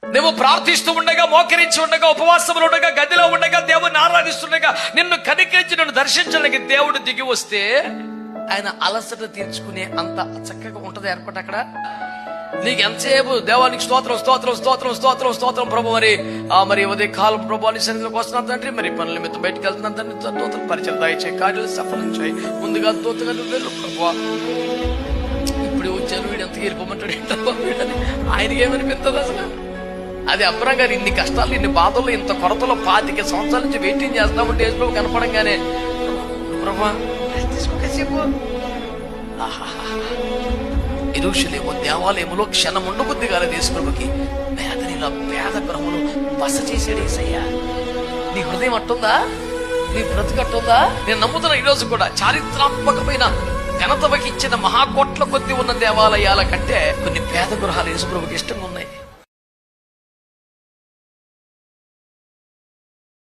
నువ్వు ప్రార్థిస్తూ ఉండగా, మోకరించి ఉండగా, ఉపవాసములు ఉండగా, గదిలో ఉండగా, దేవుని ఆరాధిస్తుండగా నిన్ను కనికరించి నన్ను దర్శించడానికి దేవుడు దిగి వస్తే ఆయన అలసట తీర్చుకునే అంత చక్కగా ఉంటది అనుకుంటే అక్కడ. నీకు ఎంతసేపు దేవానికి స్తోత్రం స్తోత్రం స్తోత్రం స్తోత్రం స్తోత్రం ప్రభు, మరి ఉదయ కాలం ప్రభు అని సన్నిధిలోకి వస్తున్నాను తండ్రి, మరి పనుల నిమిత్తం బయటకు వెళ్తున్నాను తండ్రి, స్తోత్రం పరిచయం దయచేయి, కార్యాలు సఫలం చేయి, ముందుగా తోతగా వెళ్ళు ప్రభు. ఇప్పుడు వచ్చాను వీడు ఎంత వెళ్ళిపోమంటాడు ఏంటో వీడని ఆయనకి ఏమనిపిస్తుంది అసలు. అది అబ్రహం గారు ఇన్ని కష్టాలు, ఇన్ని బాధలు, ఇంత కొరతలో 25 సంవత్సరాల నుంచి వెయిటింగ్ చేస్తామంటే యేసు కనపడంగానే ప్రభా తీసుకోసేపు యెరూషలేము దేవాలయములో క్షణం ఉండబుద్ధి కాలేదు యేసు ప్రభుకి. పేదనిలో పేద గృహములు బస చేసాడు యేసయ్య. నీ హృదయం అట్టుందా? నీ బ్రతుకట్టుందా? నేను నమ్ముతున్నా ఈరోజు కూడా చారిత్రాత్మకమైన ఘనత వహించిన మహాకోట్ల కొద్ది ఉన్న దేవాలయాల కంటే కొన్ని పేద గృహాలు యేసు ప్రభుకి ఇష్టంగా ఉన్నాయి.